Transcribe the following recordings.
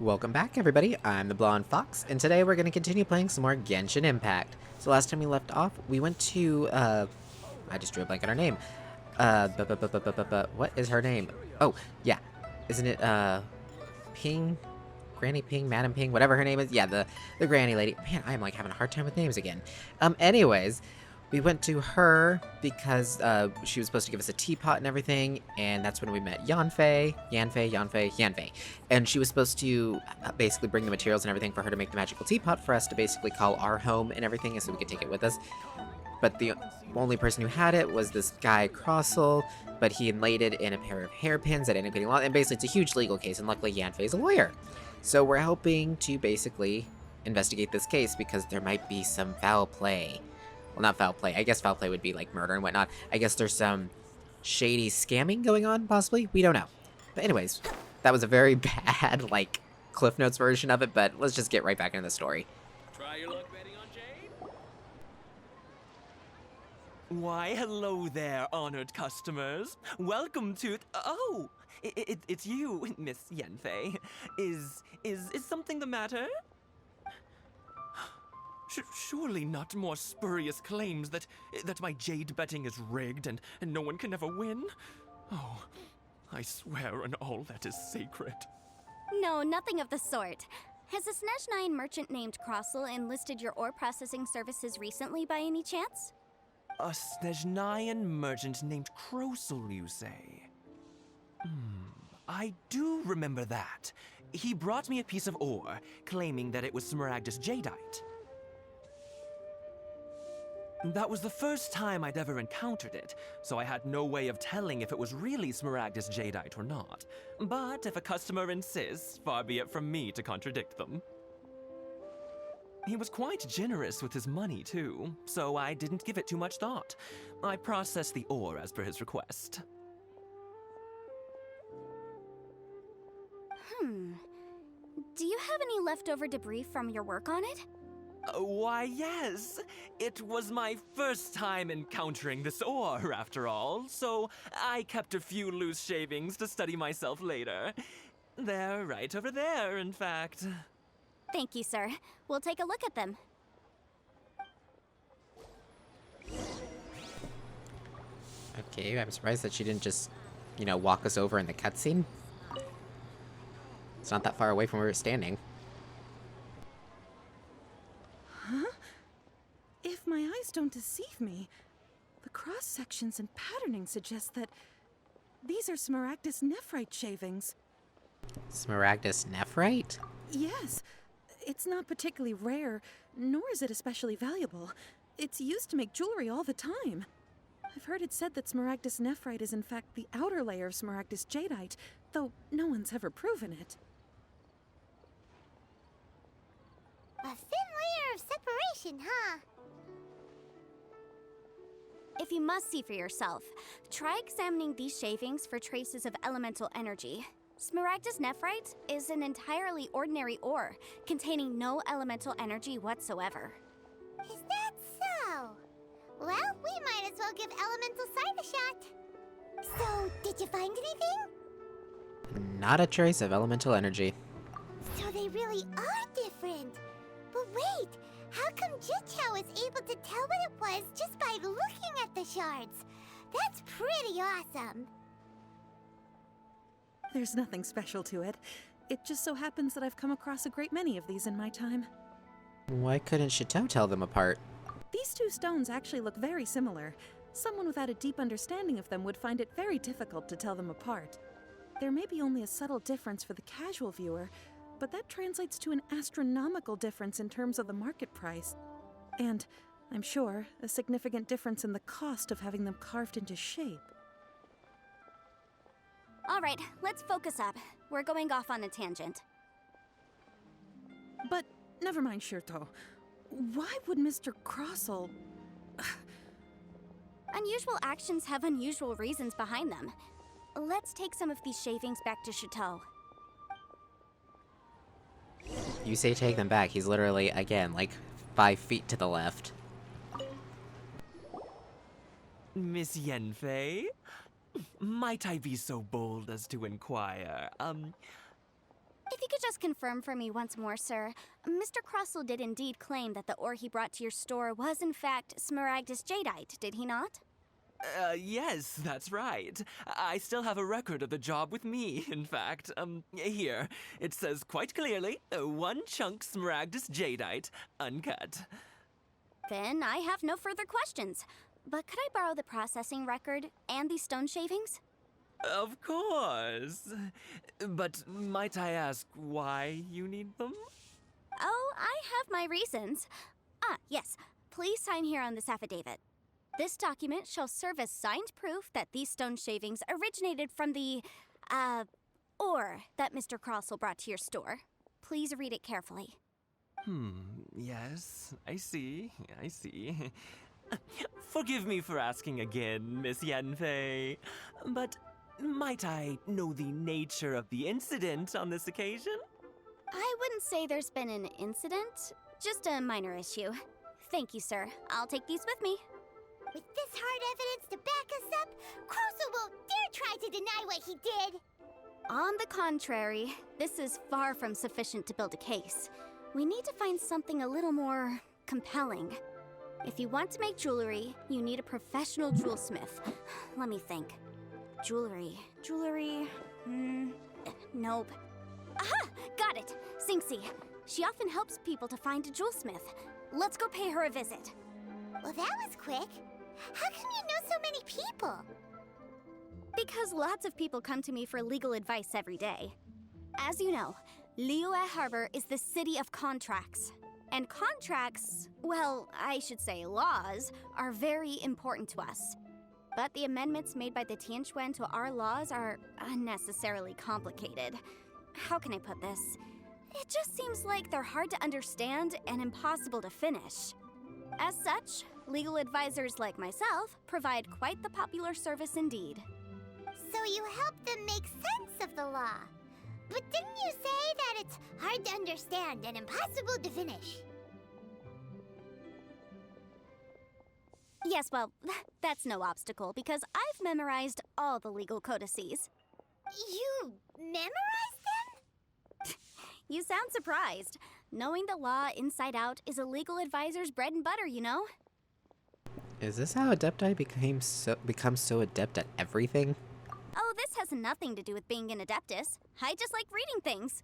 Welcome back, everybody. I'm the Blonde Fox, and today we're going to continue playing some more Genshin Impact. So last time we left off, we went to, I just drew a blank on her name. What is her name? Oh, yeah. Isn't it, Ping? Granny Ping, Madam Ping, whatever her name is? Yeah, the granny lady. Man, I'm, like, having a hard time with names again. Anyways, we went to her because she was supposed to give us a teapot and everything, and that's when we met Yanfei, and she was supposed to basically bring the materials and everything for her to make the magical teapot for us to basically call our home and everything, so we could take it with us. But the only person who had it was this guy Crossel, but he inlaid it in a pair of hairpins that ended up getting lost, and basically it's a huge legal case, and luckily Yanfei is a lawyer. So we're helping to basically investigate this case because there might be some foul play. Well, not foul play. I guess foul play would be like murder and whatnot. I guess there's some shady scamming going on, possibly. We don't know. But anyways, that was a very bad, like, Cliff Notes version of it, but let's just get right back into the story. Try your luck betting on Jade? Why, hello there, honored customers. Welcome to... Oh, it's you, Miss Yanfei. Is something the matter? Surely not more spurious claims that my jade betting is rigged and no one can ever win? Oh, I swear on all that is sacred. No, nothing of the sort. Has a Snezhnine merchant named Crossel enlisted your ore processing services recently by any chance? A Snezhnine merchant named Crossel, you say? I do remember that. He brought me a piece of ore, claiming that it was Smaragdus jadeite. That was the first time I'd ever encountered it, so I had no way of telling if it was really Smaragdus jadeite or not. But if a customer insists, far be it from me to contradict them. He was quite generous with his money, too, so I didn't give it too much thought. I processed the ore as per his request. Do you have any leftover debris from your work on it? Why, yes. It was my first time encountering this ore, after all, so I kept a few loose shavings to study myself later. They're right over there, in fact. Thank you, sir. We'll take a look at them. Okay, I'm surprised that she didn't just, walk us over in the cutscene. It's not that far away from where we're standing. If my eyes don't deceive me, the cross-sections and patterning suggest that these are Smaragdus nephrite shavings. Smaragdus nephrite? Yes. It's not particularly rare, nor is it especially valuable. It's used to make jewelry all the time. I've heard it said that Smaragdus nephrite is in fact the outer layer of Smaragdus jadeite, though no one's ever proven it. A thin layer of separation, huh? If you must see for yourself, try examining these shavings for traces of elemental energy. Smaragdus nephrite is an entirely ordinary ore, containing no elemental energy whatsoever. Is that so? Well, we might as well give elemental sight a shot. So, did you find anything? Not a trace of elemental energy. So they really are different. But wait, how come Jichao was able to tell what it was just by looking at the shards? That's pretty awesome. There's nothing special to it. It just so happens that I've come across a great many of these in my time. Why couldn't Chateau tell them apart? These two stones actually look very similar. Someone without a deep understanding of them would find it very difficult to tell them apart. There may be only a subtle difference for the casual viewer, but that translates to an astronomical difference in terms of the market price. And, I'm sure, a significant difference in the cost of having them carved into shape. All right, let's focus up. We're going off on a tangent. But, never mind, Shirto. Why would Mr. Crossel... Unusual actions have unusual reasons behind them. Let's take some of these shavings back to Chateau. You say take them back, he's literally, again, like 5 feet to the left. Miss Yanfei? Might I be so bold as to inquire, If you could just confirm for me once more, sir. Mr. Crossell did indeed claim that the ore he brought to your store was in fact Smaragdus Jadeite, did he not? Yes, that's right. I still have a record of the job with me, in fact. Here. It says quite clearly, 1 chunk Smaragdus Jadeite, uncut. Then I have no further questions. But could I borrow the processing record and these stone shavings? Of course. But might I ask why you need them? Oh, I have my reasons. Ah, yes. Please sign here on this affidavit. This document shall serve as signed proof that these stone shavings originated from the, ore that Mr. Crossell brought to your store. Please read it carefully. Yes, I see. Forgive me for asking again, Miss Yanfei, but might I know the nature of the incident on this occasion? I wouldn't say there's been an incident, just a minor issue. Thank you, sir. I'll take these with me. With this hard evidence to back us up, Crossell won't dare try to deny what he did. On the contrary, this is far from sufficient to build a case. We need to find something a little more compelling. If you want to make jewelry, you need a professional jewelsmith. Let me think. Jewelry. Nope. Aha! Got it! Sinxie. She often helps people to find a jewelsmith. Let's go pay her a visit. Well, that was quick. How come you know so many people? Because lots of people come to me for legal advice every day. As you know, Liyue Harbor is the city of contracts. And contracts, well, I should say laws, are very important to us. But the amendments made by the Tianquan to our laws are unnecessarily complicated. How can I put this? It just seems like they're hard to understand and impossible to finish. As such, legal advisors like myself provide quite the popular service indeed. So you help them make sense of the law. But didn't you say that it's hard to understand and impossible to finish? Yes, well, that's no obstacle because I've memorized all the legal codices. You memorized them? You sound surprised. Knowing the law inside out is a legal advisor's bread and butter, you know? Is this how Adepti become so adept at everything? Oh, this has nothing to do with being an Adeptus. I just like reading things.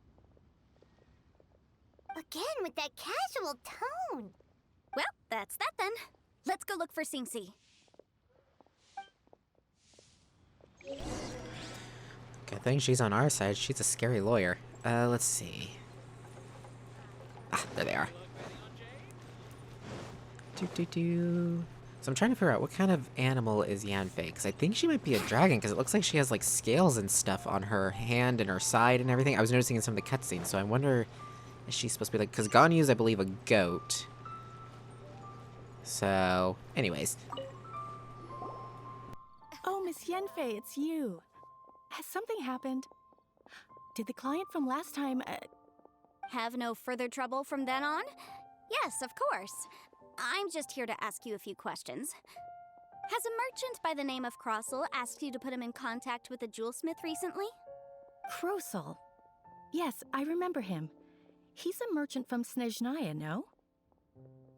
Again with that casual tone. Well, that's that then. Let's go look for Sinxie. Good thing she's on our side. She's a scary lawyer. Let's see. Ah, there they are. So I'm trying to figure out what kind of animal is Yanfei, because I think she might be a dragon, because it looks like she has like scales and stuff on her hand and her side and everything. I was noticing in some of the cutscenes, so I wonder, is she supposed to be like, because Ganyu's, I believe, a goat. So, anyways. Oh, Miss Yanfei, it's you. Has something happened? Did the client from last time, Have no further trouble from then on? Yes, of course. I'm just here to ask you a few questions. Has a merchant by the name of Crossell asked you to put him in contact with a jewelsmith recently? Crossell? Yes, I remember him. He's a merchant from Snezhnaya, no?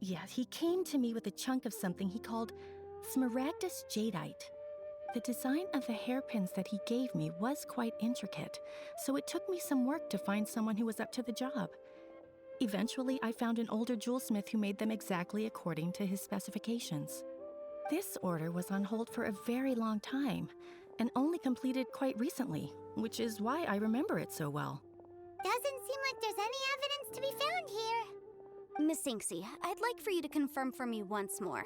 Yes, he came to me with a chunk of something he called Smaragdus Jadeite. The design of the hairpins that he gave me was quite intricate, so it took me some work to find someone who was up to the job. Eventually, I found an older jewelsmith who made them exactly according to his specifications. This order was on hold for a very long time, and only completed quite recently, which is why I remember it so well. Doesn't seem like there's any evidence to be found here. Miss Sinxie, I'd like for you to confirm for me once more.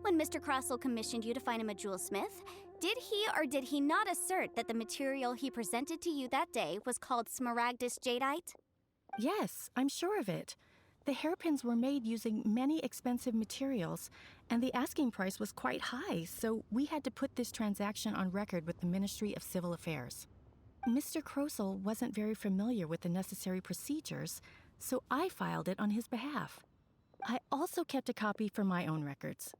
When Mr. Crossell commissioned you to find him a jewelsmith, did he or did he not assert that the material he presented to you that day was called Smaragdus Jadeite? Yes, I'm sure of it. The hairpins were made using many expensive materials, and the asking price was quite high, so we had to put this transaction on record with the Ministry of Civil Affairs. Mr. Crossell wasn't very familiar with the necessary procedures, so I filed it on his behalf. I also kept a copy for my own records.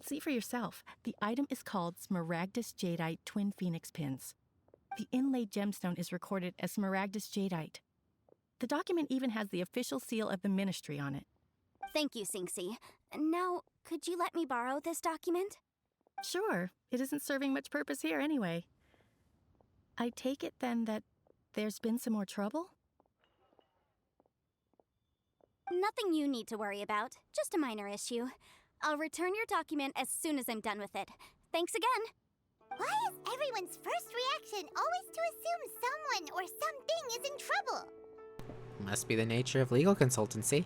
See for yourself, the item is called Smaragdus Jadeite Twin Phoenix Pins. The inlaid gemstone is recorded as Smaragdus Jadeite. The document even has the official seal of the Ministry on it. Thank you, Sinxi. Now, could you let me borrow this document? Sure, it isn't serving much purpose here anyway. I take it then that there's been some more trouble? Nothing you need to worry about, just a minor issue. I'll return your document as soon as I'm done with it. Thanks again! Why is everyone's first reaction always to assume someone or something is in trouble? Must be the nature of legal consultancy.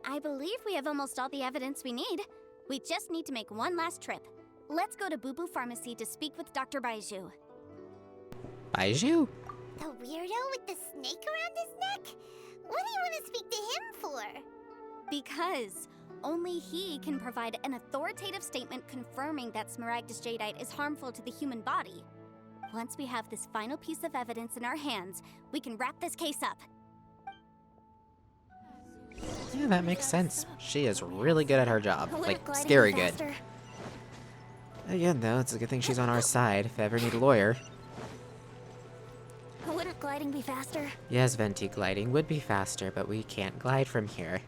I believe we have almost all the evidence we need. We just need to make one last trip. Let's go to Boo Boo Pharmacy to speak with Dr. Baiju. Baiju? The weirdo with the snake around his neck? What do you want to speak to him for? Because only he can provide an authoritative statement confirming that Smaragdus Jadeite is harmful to the human body. Once we have this final piece of evidence in our hands, we can wrap this case up. Yeah, that makes sense. She is really good at her job. Would Like, it glide scary any good. faster? Again, though, it's a good thing she's on our side if I ever need a lawyer. Wouldn't gliding be faster? Yes, Venti, gliding would be faster, but we can't glide from here.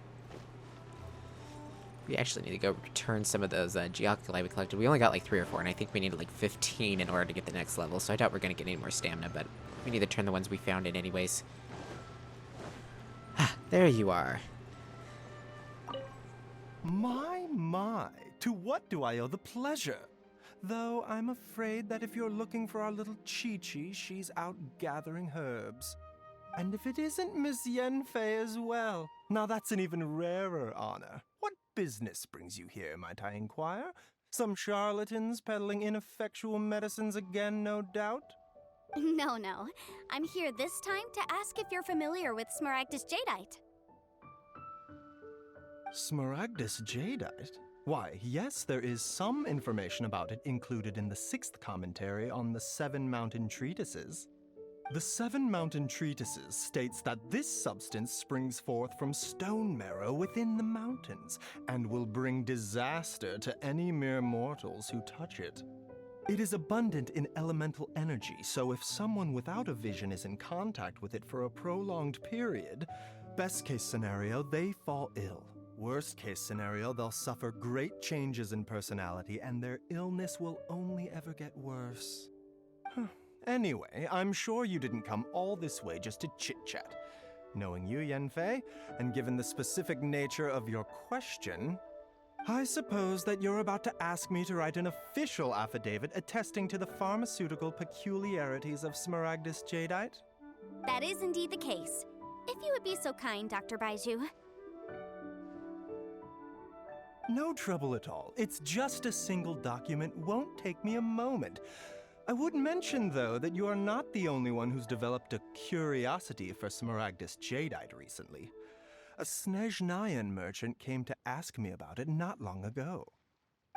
We actually need to go return some of those Geoculi we collected. We only got like 3 or 4, and I think we needed like 15 in order to get the next level, so I doubt we're going to get any more stamina, but we need to turn the ones we found in anyways. There you are. My, to what do I owe the pleasure? Though I'm afraid that if you're looking for our little Chi-Chi, she's out gathering herbs. And if it isn't Miss Yanfei as well, now that's an even rarer honor. What business brings you here, might I inquire? Some charlatans peddling ineffectual medicines again, no doubt? No. I'm here this time to ask if you're familiar with Smaragdus Jadeite. Smaragdus Jadeite? Why, yes, there is some information about it included in the 6th commentary on the 7 Mountain Treatises. The 7 Mountain Treatises states that this substance springs forth from stone marrow within the mountains, and will bring disaster to any mere mortals who touch it. It is abundant in elemental energy, so if someone without a vision is in contact with it for a prolonged period, best case scenario, they fall ill. Worst case scenario, they'll suffer great changes in personality, and their illness will only ever get worse. Anyway, I'm sure you didn't come all this way just to chit-chat. Knowing you, Yanfei, and given the specific nature of your question, I suppose that you're about to ask me to write an official affidavit attesting to the pharmaceutical peculiarities of Smaragdus Jadeite? That is indeed the case. If you would be so kind, Dr. Baiju. No trouble at all. It's just a single document, won't take me a moment. I would mention, though, that you are not the only one who's developed a curiosity for Smaragdus Jadeite recently. A Snezhnayan merchant came to ask me about it not long ago.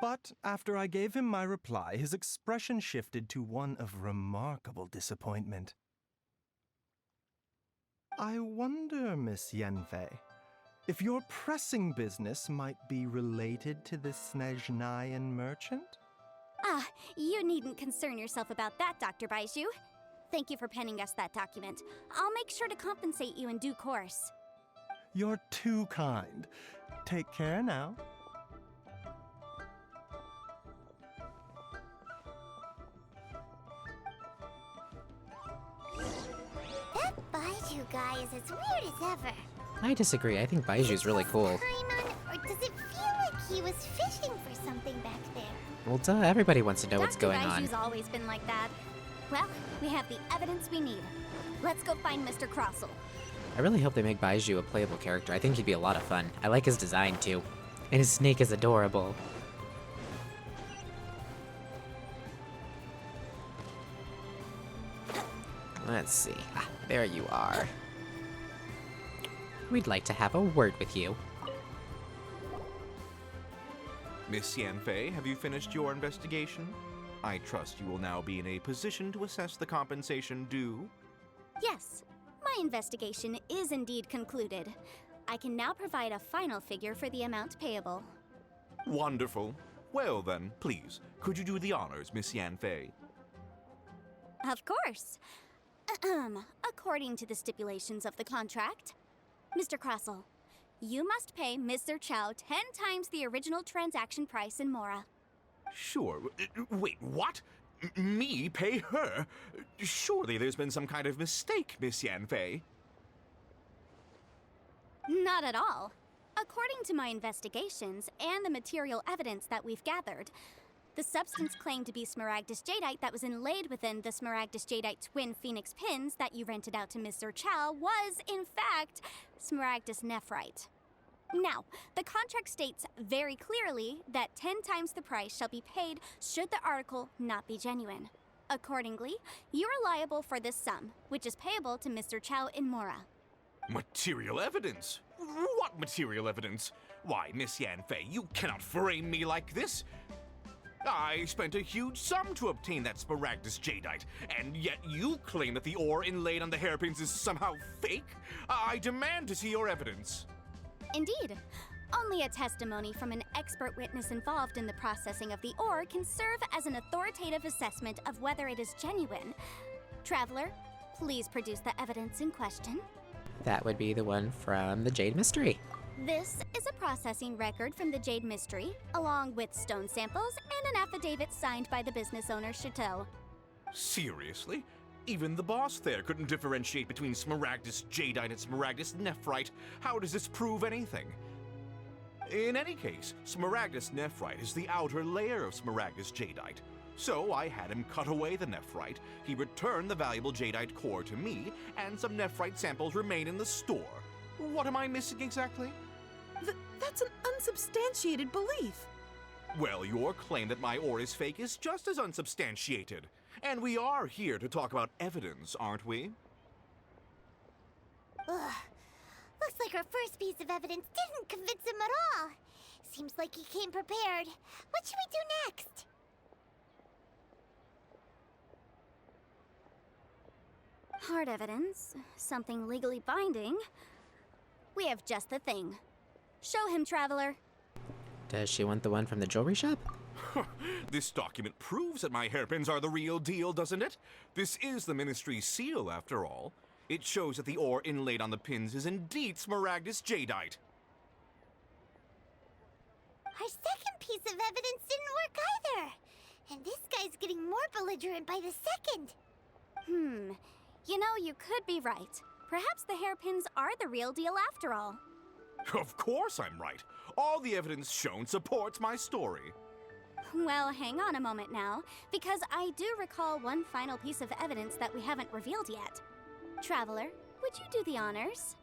But after I gave him my reply, his expression shifted to one of remarkable disappointment. I wonder, Miss Yanfei, if your pressing business might be related to this Snezhnayan merchant? Ah, you needn't concern yourself about that, Dr. Baiju. Thank you for penning us that document. I'll make sure to compensate you in due course. You're too kind. Take care now. That Baiju guy is as weird as ever. I disagree. I think Baiju's really cool. Or does it feel like he was fishing for something back there? Well, duh, everybody wants to know what's Dr. going Baiju's on. always been like that. Well, we have the evidence we need. Let's go find Mr. Crossell. I really hope they make Baiju a playable character. I think he'd be a lot of fun. I like his design, too. And his snake is adorable. Let's see. Ah, there you are. We'd like to have a word with you. Miss Yanfei, have you finished your investigation? I trust you will now be in a position to assess the compensation due. Yes, my investigation is indeed concluded. I can now provide a final figure for the amount payable. Wonderful. Well then, please, could you do the honors, Miss Yanfei? Of course. According to the stipulations of the contract, Mr. Crossell, you must pay Ms. Zerchow 10 times the original transaction price in Mora. Sure. Wait, what? Me pay her? Surely there's been some kind of mistake, Miss Yanfei. Not at all. According to my investigations and the material evidence that we've gathered, the substance claimed to be Smaragdus jadeite that was inlaid within the Smaragdus jadeite twin phoenix pins that you rented out to Ms. Zerchow was, in fact, Smaragdus nephrite. Now, the contract states very clearly that 10 times the price shall be paid should the article not be genuine. Accordingly, you are liable for this sum, which is payable to Mr. Chow in Mora. Material evidence? What material evidence? Why, Miss Yanfei, you cannot frame me like this. I spent a huge sum to obtain that Smaragdus jadeite, and yet you claim that the ore inlaid on the hairpins is somehow fake? I demand to see your evidence. Indeed. Only a testimony from an expert witness involved in the processing of the ore can serve as an authoritative assessment of whether it is genuine. Traveler, please produce the evidence in question. That would be the one from the Jade Mystery. This is a processing record from the Jade Mystery, along with stone samples and an affidavit signed by the business owner, Chateau. Seriously? Even the boss there couldn't differentiate between Smaragdus jadeite and Smaragdus nephrite. How does this prove anything? In any case, Smaragdus nephrite is the outer layer of Smaragdus jadeite. So I had him cut away the nephrite, he returned the valuable jadeite core to me, and some nephrite samples remain in the store. What am I missing exactly? That's an unsubstantiated belief. Well, your claim that my ore is fake is just as unsubstantiated. And we are here to talk about evidence, aren't we? Ugh. Looks like our first piece of evidence didn't convince him at all. Seems like he came prepared. What should we do next? Hard evidence, something legally binding. We have just the thing. Show him, Traveler. Does she want the one from the jewelry shop? This document proves that my hairpins are the real deal, doesn't it? This is the Ministry's seal, after all. It shows that the ore inlaid on the pins is indeed Smaragdus jadeite. Our second piece of evidence didn't work either. And this guy's getting more belligerent by the second. You know, you could be right. Perhaps the hairpins are the real deal after all. Of course I'm right. All the evidence shown supports my story. Well, hang on a moment now, because I do recall one final piece of evidence that we haven't revealed yet. Traveler, would you do the honors?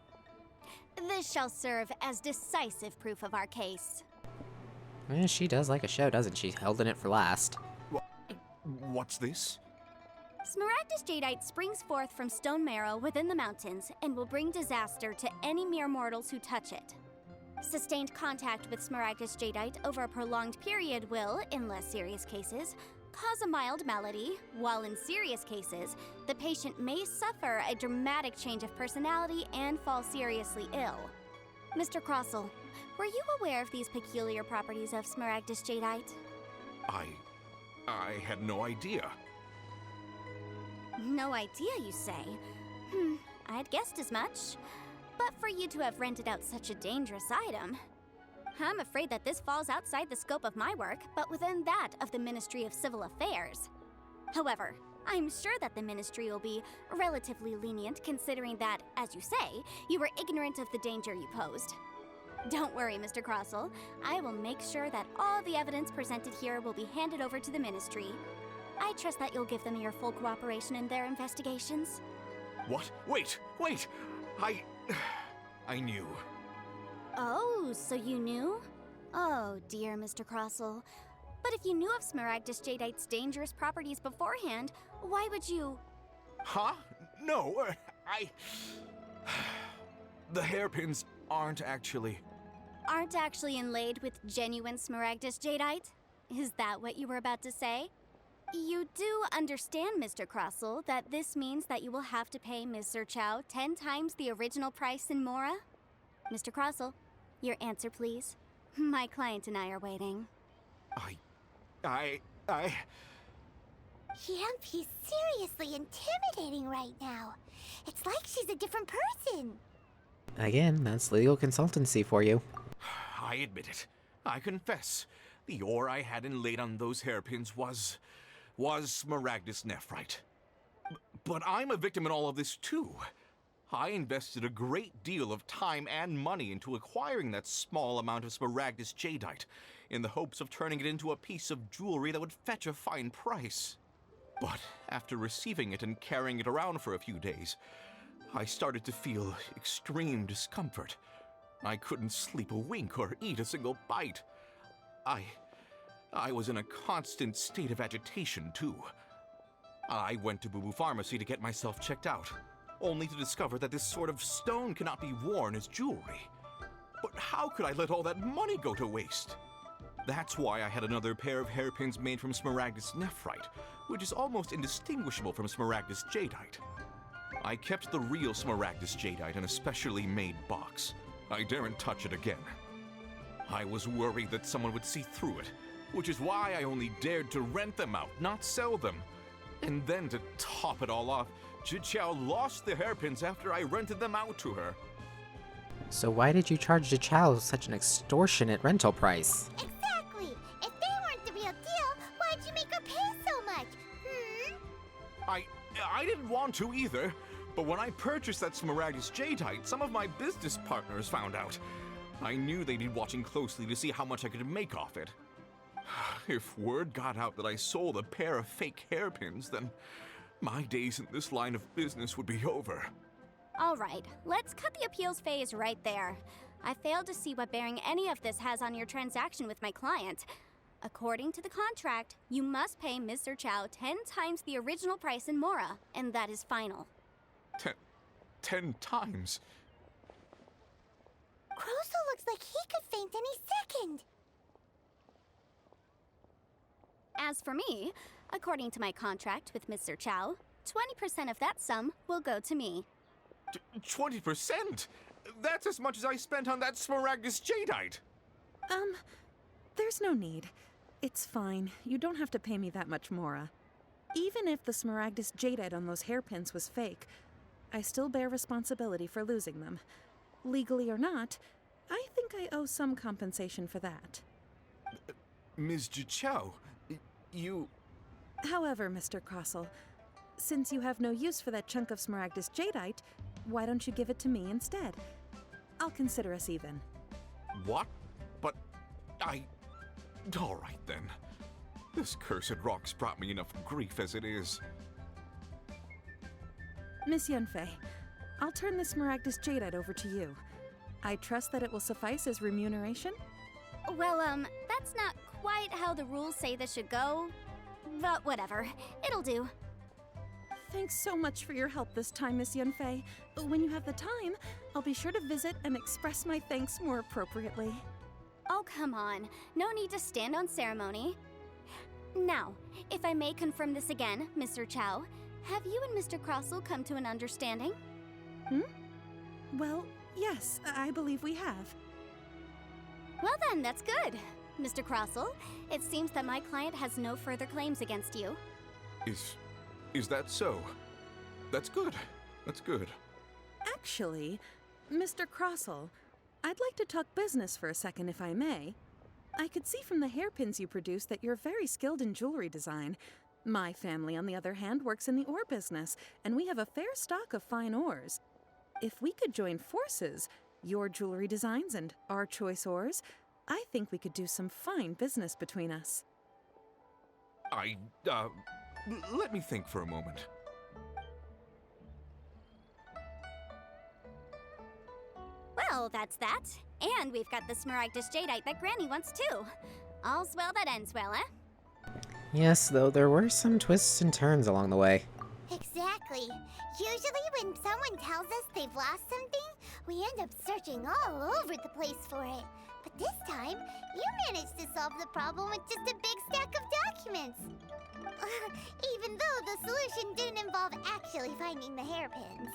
This shall serve as decisive proof of our case. Well, she does like a show, doesn't she? Holding it for last. What's this? Smaragdus jadeite springs forth from stone marrow within the mountains and will bring disaster to any mere mortals who touch it. Sustained contact with Smaragdus jadeite over a prolonged period will, in less serious cases, cause a mild malady, while in serious cases, the patient may suffer a dramatic change of personality and fall seriously ill. Mr. Crossell, were you aware of these peculiar properties of Smaragdus jadeite? I had no idea. No idea, you say? I'd guessed as much. But for you to have rented out such a dangerous item, I'm afraid that this falls outside the scope of my work, but within that of the Ministry of Civil Affairs. However, I'm sure that the Ministry will be relatively lenient considering that, as you say, you were ignorant of the danger you posed. Don't worry, Mr. Crossell. I will make sure that all the evidence presented here will be handed over to the Ministry. I trust that you'll give them your full cooperation in their investigations. What? Wait! I knew. Oh, so you knew? Oh, dear Mr. Crossell. But if you knew of Smaragdus jadeite's dangerous properties beforehand, why would you... Huh? No, The hairpins aren't actually inlaid with genuine Smaragdus jadeite? Is that what you were about to say? You do understand, Mr. Crossell, that this means that you will have to pay Ms. Zerchow 10 times the original price in Mora? Mr. Crossell, your answer, please. My client and I are waiting. Yep, he's seriously intimidating right now. It's like she's a different person. Again, that's legal consultancy for you. I admit it. I confess. The ore I had inlaid on those hairpins was Smaragdus nephrite. But I'm a victim in all of this too. I invested a great deal of time and money into acquiring that small amount of Smaragdus jadeite, in the hopes of turning it into a piece of jewelry that would fetch a fine price. But after receiving it and carrying it around for a few days, I started to feel extreme discomfort. I couldn't sleep a wink or eat a single bite. I was in a constant state of agitation, too. I went to Boo Boo Pharmacy to get myself checked out, only to discover that this sort of stone cannot be worn as jewelry. But how could I let all that money go to waste? That's why I had another pair of hairpins made from Smaragdus nephrite, which is almost indistinguishable from Smaragdus jadeite. I kept the real Smaragdus jadeite in a specially made box. I daren't touch it again. I was worried that someone would see through it, which is why I only dared to rent them out, not sell them. And then to top it all off, Jiqiao lost the hairpins after I rented them out to her. So why did you charge Jiqiao such an extortionate rental price? Exactly! If they weren't the real deal, why'd you make her pay so much? I didn't want to either, but when I purchased that Smaragdus jadeite, some of my business partners found out. I knew they'd be watching closely to see how much I could make off it. If word got out that I sold a pair of fake hairpins, then my days in this line of business would be over. Alright, let's cut the appeals phase right there. I failed to see what bearing any of this has on your transaction with my client. According to the contract, you must pay Mr. Chow 10 times the original price in Mora, and that is final. 10 times? Crosel looks like he could faint any second. As for me, according to my contract with Mr. Chow, 20% of that sum will go to me. 20%? That's as much as I spent on that Smaragdus jadeite. There's no need. It's fine. You don't have to pay me that much, Mora. Even if the Smaragdus jadeite on those hairpins was fake, I still bear responsibility for losing them. Legally or not, I think I owe some compensation for that. Ms. Jiqiao, you... However, Mr. Crossell, since you have no use for that chunk of Smaragdus jadeite, why don't you give it to me instead? I'll consider us even. What? But all right then. This cursed rock's brought me enough grief as it is. Miss Yunfei, I'll turn the Smaragdus jadeite over to you. I trust that it will suffice as remuneration? Well, that's not quite how the rules say this should go. But whatever, it'll do. Thanks so much for your help this time, Miss Yunfei. When you have the time, I'll be sure to visit and express my thanks more appropriately. Oh, come on. No need to stand on ceremony. Now, if I may confirm this again, Mr. Chow, have you and Mr. Crossell come to an understanding? Well, yes, I believe we have. Well then, that's good. Mr. Crossell, it seems that my client has no further claims against you. Is that so? That's good. That's good. Actually, Mr. Crossell, I'd like to talk business for a second if I may. I could see from the hairpins you produce that you're very skilled in jewelry design. My family, on the other hand, works in the ore business, and we have a fair stock of fine ores. If we could join forces, your jewelry designs and our choice ores, I think we could do some fine business between us. Let me think for a moment. Well, that's that. And we've got the Smaragdus jadeite that Granny wants too. All's well that ends well, eh? Yes, though there were some twists and turns along the way. Exactly. Usually when someone tells us they've lost something, we end up searching all over the place for it. But this time, you managed to solve the problem with just a big stack of documents. Even though the solution didn't involve actually finding the hairpins.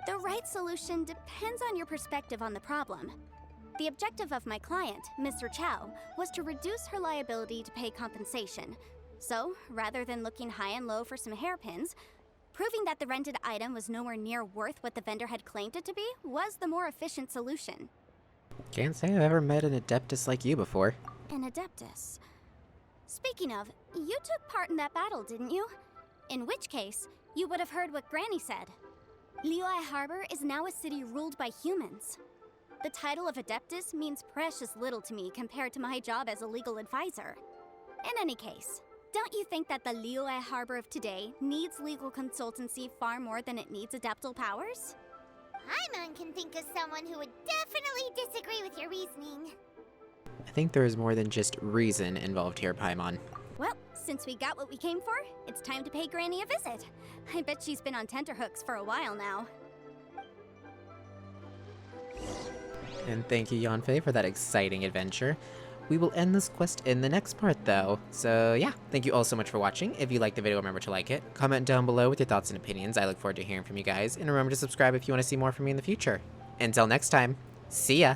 The right solution depends on your perspective on the problem. The objective of my client, Mr. Chow, was to reduce her liability to pay compensation. So, rather than looking high and low for some hairpins, proving that the rented item was nowhere near worth what the vendor had claimed it to be was the more efficient solution. Can't say I've ever met an Adeptus like you before. An Adeptus. Speaking of, you took part in that battle, didn't you? In which case, you would have heard what Granny said. Liyue Harbor is now a city ruled by humans. The title of Adeptus means precious little to me compared to my job as a legal advisor. In any case, don't you think that the Liyue Harbor of today needs legal consultancy far more than it needs adeptal powers? Paimon can think of someone who would definitely disagree with your reasoning. I think there is more than just reason involved here, Paimon. Well, since we got what we came for, it's time to pay Granny a visit. I bet she's been on tenterhooks for a while now. And thank you, Yanfei, for that exciting adventure. We will end this quest in the next part, though. So yeah, thank you all so much for watching. If you liked the video, remember to like it. Comment down below with your thoughts and opinions. I look forward to hearing from you guys. And remember to subscribe if you want to see more from me in the future. Until next time, see ya!